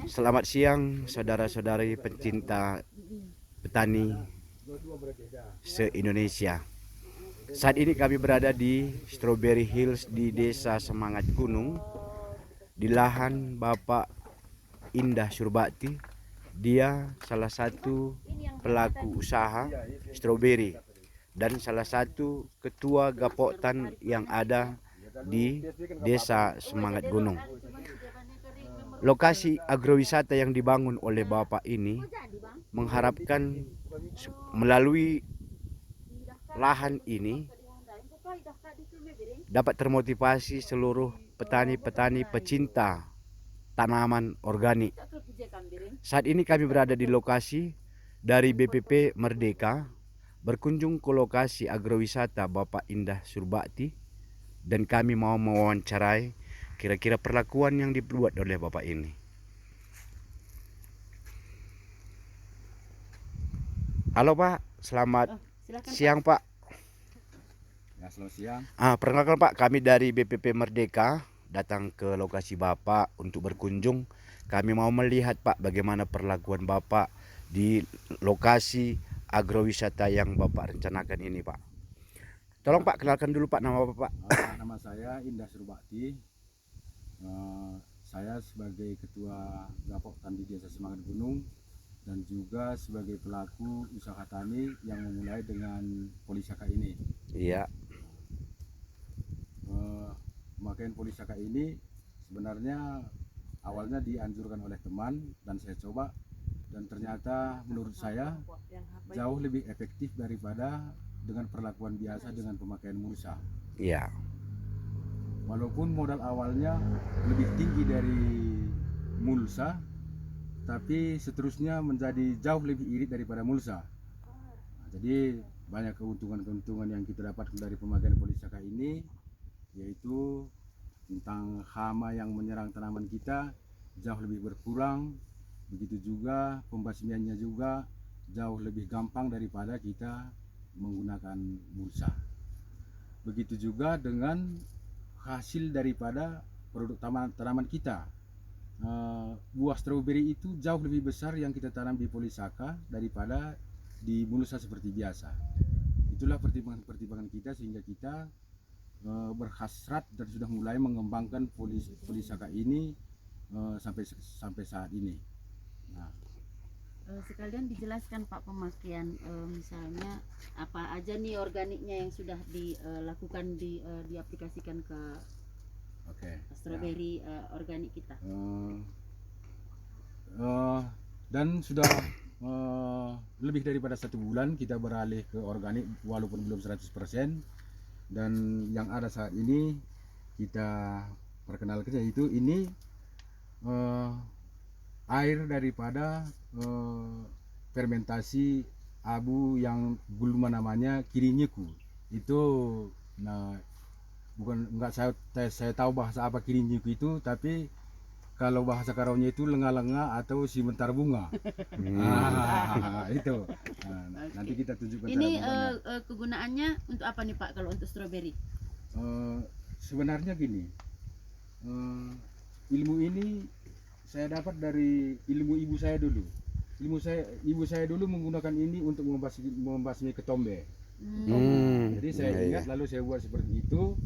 Selamat siang saudara-saudari pencinta petani se-Indonesia. Saat ini kami berada di Strawberry Hills di Desa Semangat Gunung, di lahan Bapak Indah Surbakti. Dia salah satu pelaku usaha stroberi dan salah satu ketua Gapoktan yang ada di Desa Semangat Gunung. Lokasi agrowisata yang dibangun oleh Bapak ini mengharapkan melalui lahan ini dapat termotivasi seluruh petani-petani pecinta tanaman organik. Saat ini kami berada di lokasi dari BPP Merdeka, berkunjung ke lokasi agrowisata Bapak Indah Surbakti, dan kami mau mewawancarai kira-kira perlakuan yang dibuat oleh Bapak ini. Halo Pak, selamat siang Pak. Ya, selamat siang. Perkenalkan Pak, kami dari BPP Merdeka datang ke lokasi Bapak untuk berkunjung. Kami mau melihat Pak bagaimana perlakuan Bapak di lokasi agrowisata yang Bapak rencanakan ini Pak. Tolong Pak, kenalkan dulu Pak nama Bapak. Nama saya Indah Surbakti. Saya sebagai ketua Gapoktan di Desa Semangat Gunung dan juga sebagai pelaku usaha tani yang memulai dengan polisaka ini. Iya. Pemakaian polisaka ini sebenarnya awalnya dianjurkan oleh teman dan saya coba, dan ternyata menurut saya jauh lebih efektif daripada dengan perlakuan biasa dengan pemakaian mulsa. Iya. Walaupun modal awalnya lebih tinggi dari mulsa, tapi seterusnya menjadi jauh lebih irit daripada mulsa. Jadi banyak keuntungan-keuntungan yang kita dapatkan dari pemakaian polisaka ini, yaitu tentang hama yang menyerang tanaman kita jauh lebih berkurang. Begitu juga pembasmiannya juga jauh lebih gampang daripada kita menggunakan mulsa. Begitu juga dengan hasil daripada produk tanaman kita. Buah stroberi itu jauh lebih besar yang kita tanam di polisaka daripada di mulsa seperti biasa. Itulah pertimbangan kita sehingga kita berhasrat dan sudah mulai mengembangkan polisaka ini sampai saat ini. Nah, sekalian dijelaskan Pak pemakaian misalnya apa aja nih organiknya yang sudah dilakukan diaplikasikan ke stroberi organik kita. Dan sudah lebih daripada 1 bulan kita beralih ke organik walaupun belum 100%, dan yang ada saat ini kita perkenalkan yaitu ini air daripada fermentasi abu yang gulma namanya kirinyiku. Itu enggak saya tahu bahasa apa kirinyiku itu, tapi kalau bahasa Karaunya itu lenga-lenga atau simentar bunga. Itu. Nanti kita tunjukkan ini cara kegunaannya untuk apa nih Pak kalau untuk stroberi? Sebenarnya gini, ilmu ini saya dapat dari ilmu ibu saya dulu. Ibu saya dulu menggunakan ini untuk membasmi ketombe. Jadi saya ingat, lalu saya buat seperti itu,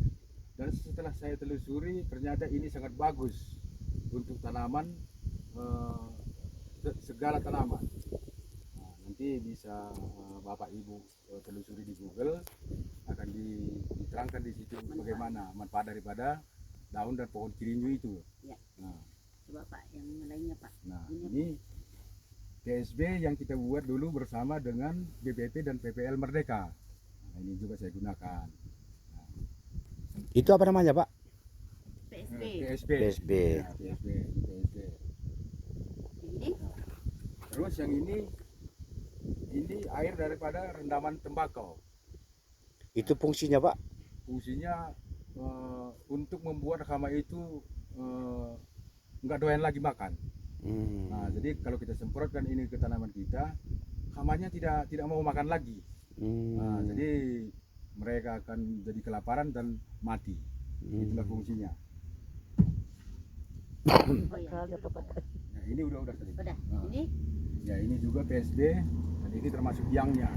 dan setelah saya telusuri ternyata ini sangat bagus untuk tanaman, segala tanaman. Nanti bisa Bapak Ibu telusuri di Google, akan diterangkan di situ bagaimana manfaat daripada daun dan pohon kirinju itu. Ya. Coba Pak yang lainnya Pak. Ini TSB yang kita buat dulu bersama dengan BPP dan PPL Merdeka. Ini juga saya gunakan. Itu apa namanya Pak? TSB. TSB. Ini? Terus yang ini air daripada rendaman tembakau. Itu fungsinya Pak? Fungsinya untuk membuat hama itu enggak doyan lagi makan. Jadi kalau kita semprotkan ini ke tanaman kita, hamanya tidak mau makan lagi. Jadi mereka akan jadi kelaparan dan mati. Itulah fungsinya. Oh iya. Nah, ini udah tadi. Udah. Nah, Ini ya ini juga PSD dan ini termasuk yangnya.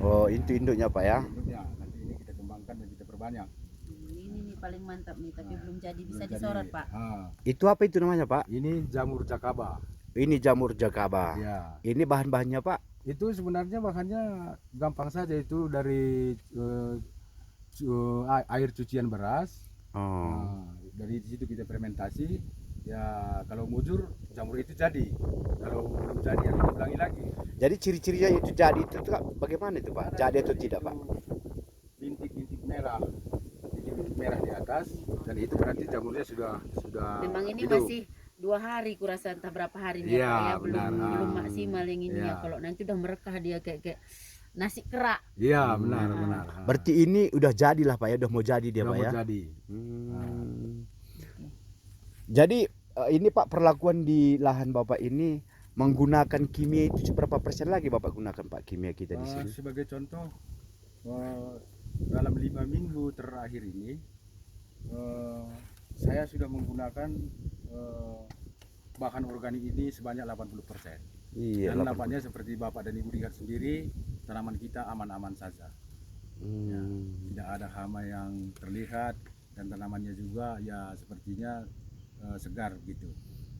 Oh, itu induknya Pak ya. Induknya. Nanti ini kita kembangkan dan kita perbanyak. ini nih paling mantap nih, tapi Nah, belum jadi bisa Belum jadi. disorot Pak. Itu apa itu namanya Pak? Ini jamur jakaba. Ini jamur jakaba. Ya. Ini bahan-bahannya Pak? Itu sebenarnya bahannya gampang saja, itu dari air cucian beras. Oh. Nah, dari situ kita fermentasi. Ya kalau mujur jamur itu jadi. Kalau belum jadi ya kita ulangi lagi. Jadi ciri-cirinya itu jadi itu tuh, bagaimana itu Pak? Jadi atau tidak Pak? Bintik-bintik merah. Bintik-bintik merah di atas, dan itu berarti jamurnya sudah Memang ini hidup. masih 2 hari kurasa, entah berapa hari Iya, Pak ya, belum benar. belum maksimal yang ini Iya. ya. Kalau nanti udah merekah dia kayak nasi kerak. Iya, benar. Berarti ini udah jadilah Pak ya, udah mau jadi dia Sudah Pak mau ya. jadi. Jadi ini Pak, perlakuan di lahan Bapak ini menggunakan kimia itu berapa persen lagi Bapak gunakan Pak kimia kita di sini? Sebagai contoh, dalam 5 minggu terakhir ini saya sudah menggunakan bahan organik ini sebanyak 80%. Iya. Dan nampaknya seperti Bapak dan Ibu lihat sendiri, tanaman kita aman-aman saja. Ya, tidak ada hama yang terlihat, dan tanamannya juga ya sepertinya segar gitu.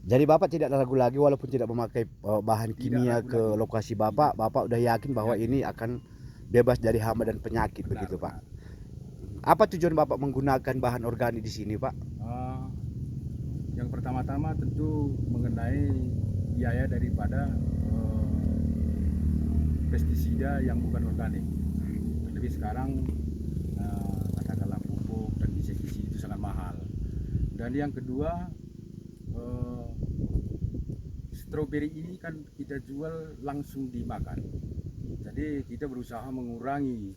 Jadi Bapak tidak ragu lagi walaupun tidak memakai bahan Tidak kimia ragu ke lagi. lokasi Bapak, Bapak udah yakin bahwa ini akan bebas dari hama dan penyakit Benar, begitu Pak. benar. Apa tujuan Bapak menggunakan bahan organik di sini Pak? Yang pertama-tama tentu mengenai biaya daripada pestisida yang bukan organik. Terlebih sekarang katakanlah pupuk dan insektisi itu sangat mahal. Dan yang kedua, stroberi ini kan kita jual langsung dimakan. Jadi kita berusaha mengurangi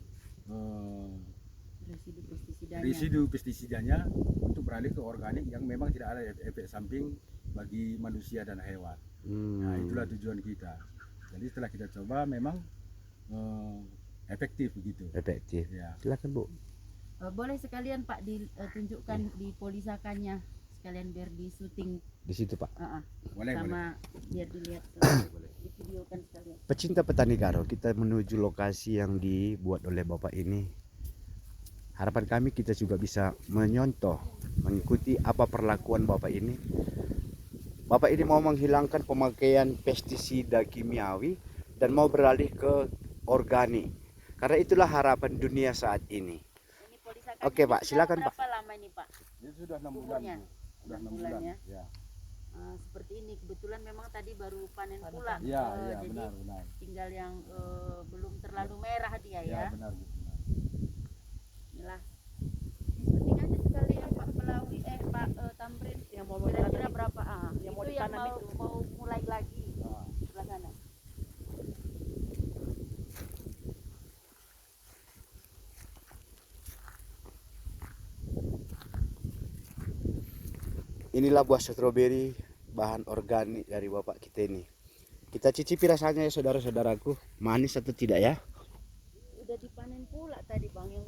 residu pestisidanya untuk beralih ke organik yang memang tidak ada efek samping bagi manusia dan hewan. Nah, itulah tujuan kita. Jadi setelah kita coba memang efektif begitu. Efektif. Ya. Silakan Bu. Boleh sekalian Pak ditunjukkan di polisakannya, sekalian biar di syuting Di situ Pak. Boleh, sama biar dilihat di videokan sekalian. Pecinta petani Garo, kita menuju lokasi yang dibuat oleh Bapak ini. Harapan kami kita juga bisa menyontoh, mengikuti apa perlakuan Bapak ini. Bapak ini mau menghilangkan pemakaian pestisida kimiawi dan mau beralih ke organik. Karena itulah harapan dunia saat ini. Ini polisakannya Oke, Pak, silakan, Pak. Berapa lama ini Pak? Ini sudah 6 bulan. Umurnya? Bu. Sudah 6 bulan bulan. ya. Ya. Seperti ini kebetulan memang tadi baru panen pula. Iya, Jadi benar. tinggal yang belum terlalu merah dia Ya, ya. benar, Bu. Inilah. Syuting aja sekalian Pak Pelawi Pak Tamrin. Yang mau Kira-kira berapa? yang mau Itu yang ditanam itu. mau mulai lagi Nah, sebelah sana. Inilah buah stroberi bahan organik dari Bapak kita ini. Kita cicipi rasanya ya saudara-saudaraku, manis atau tidak ya? Udah dipanen pula tadi Bang yang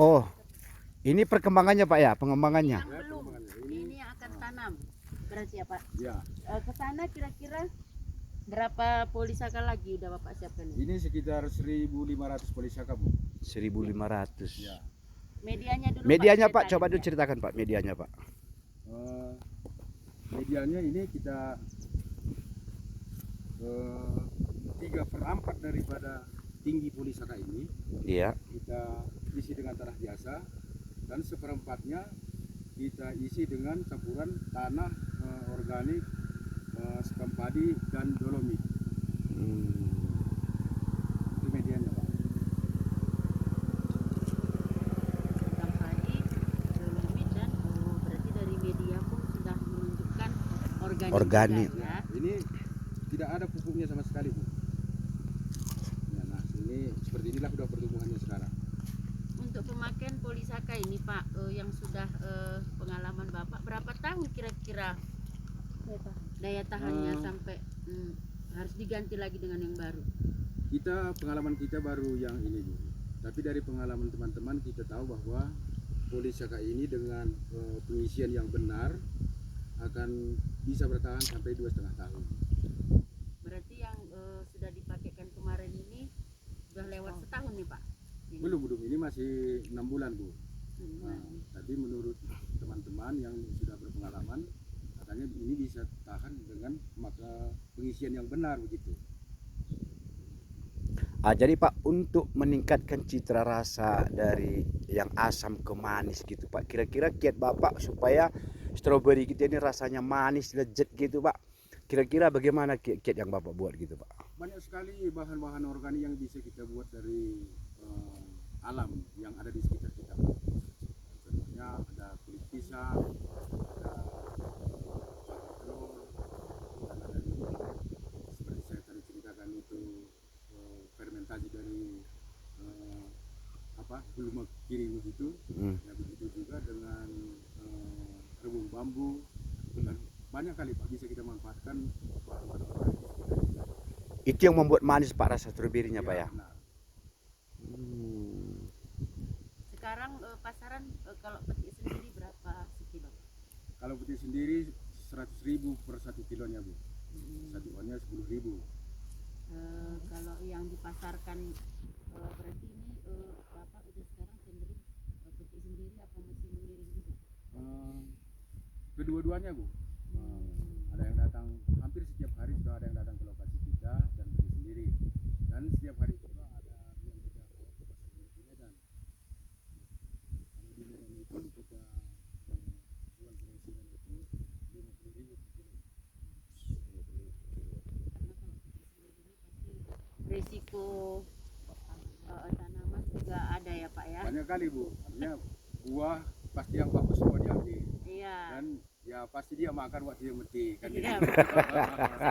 Oh, ini perkembangannya Pak ya, pengembangannya. yang belum. Ini yang akan tanam. Berarti ya Pak. ya. Ke sana kira-kira berapa polisaka lagi udah Bapak siapkan? Ini sekitar 1.500 polisaka, Bu. 1.500. Ya. Medianya dulu Medianya Pak, ceritain coba dulu ya. ceritakan Pak medianya Pak. Medianya ini kita 3/4 daripada tinggi polisaka ini Iya. kita isi dengan tanah biasa, dan 1/4-nya kita isi dengan campuran tanah organik, sekam padi dan dolomit. Itu medianya, Pak. Sekam padi, dolomit dan berarti dari media pun sudah menunjukkan organik. Organik. juga, ya. Ini tidak ada pupuknya sama sekali, Bu. inilah udah pertumbuhannya sekarang. Untuk pemakaian polisaka ini Pak, yang sudah pengalaman Bapak berapa tahun kira-kira daya tahannya sampai harus diganti lagi dengan yang baru? Pengalaman kita baru yang ini Bu. Tapi dari pengalaman teman-teman kita tahu bahwa polisaka ini dengan pengisian yang benar akan bisa bertahan sampai 2,5 tahun. Berarti yang sudah dipakaikan kemarin ini sudah lewat setahun nih Pak? Ini. Belum, ini masih 6 bulan Bu. Bulan. Tapi menurut teman-teman yang sudah berpengalaman, katanya ini bisa tahan dengan pengisian yang benar begitu. Jadi Pak, untuk meningkatkan citra rasa dari yang asam ke manis gitu Pak, kira-kira kiat Bapak supaya stroberi kita ini rasanya manis, legit gitu Pak, kira-kira bagaimana kiat yang Bapak buat gitu Pak? Banyak sekali bahan-bahan organik yang bisa kita buat dari alam yang ada di sekitar kita. Contohnya ada kulit pisang, ada telur, dan ada juga seperti saya tadi ceritakan itu fermentasi dari gulma kiri begitu. Ya begitu juga dengan rebung bambu, dan banyak kali Pak bisa kita manfaatkan bahan-bahan organik di sekitar kita. Itu yang membuat manis Pak rasa stroberinya Pak ya? Benar. Sekarang pasaran kalau peti sendiri berapa sekilo? Kalau peti sendiri 100.000 per 1 kilonya Bu. Satu onnya 10.000. Kalau yang dipasarkan berarti ini Bapak udah sekarang cenderung peti sendiri apa masih mengirim juga? Kedua-duanya Bu. Ada yang datang hampir setiap hari, sudah ada yang datang ke lokasi kita dan beli sendiri. Dan setiap hari juga ada yang kita bawa ke pasar di Medan. Kalau di Medan itu kita jual grosiran itu 50.000 per kilo. Karena kalau peti sendiri ini pasti risiko tanaman juga ada ya Pak ya? Banyak kali Bu, artinya buah pasti yang bagus semua diambil. Iya. Dan ya pasti dia makan waktu dia meti kan Iya, gitu.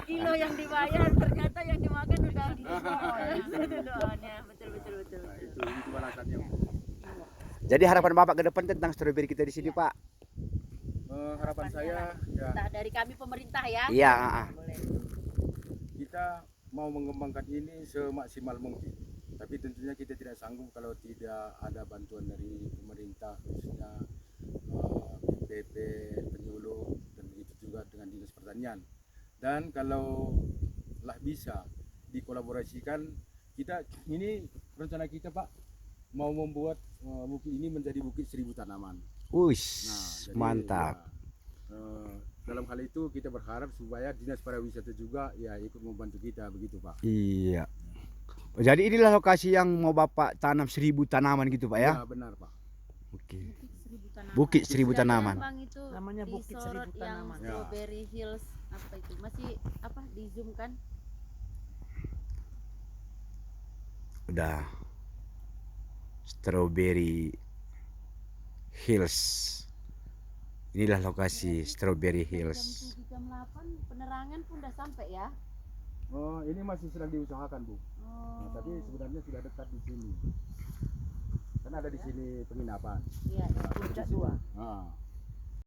kilo yang dibayar ternyata yang dimakan udah doanya. Betul. Nah, itu alasannya Bu. Jadi harapan Bapak ke depan tentang stroberi kita di sini Pak? Harapan saya ya Entah dari kami pemerintah ya. Iya. Boleh. kita mau mengembangkan ini semaksimal mungkin. Tapi tentunya kita tidak sanggup kalau tidak ada bantuan dari pemerintah, khususnya BPP, penyuluh, dan begitu juga dengan Dinas Pertanian. Dan kalau lah bisa dikolaborasikan, kita ini rencana kita Pak mau membuat bukit ini menjadi bukit 1.000 tanaman. Uish, Jadi, mantap. ya, dalam hal itu kita berharap supaya Dinas Pariwisata juga ya ikut membantu kita begitu Pak. Iya. Jadi inilah lokasi yang mau Bapak tanam 1.000 tanaman gitu Pak ya? Ya benar Pak. Oke. Bukit 1.000 tanaman. Bukit 1.000 tanaman. Bang, itu Namanya Bukit disorot 1.000 yang tanaman. Ya. Strawberry Hills apa itu? Masih apa di zoom kan? Udah. Strawberry Hills. Inilah lokasi Strawberry Hills. Jam 7, jam 8 penerangan pun udah sampai ya. Oh, ini masih sedang diusahakan Bu. Oh. Tapi sebenarnya sudah dekat di sini. Kan ada di sini penginapan. Iya, Nah, Puncak di situ. 2. Nah,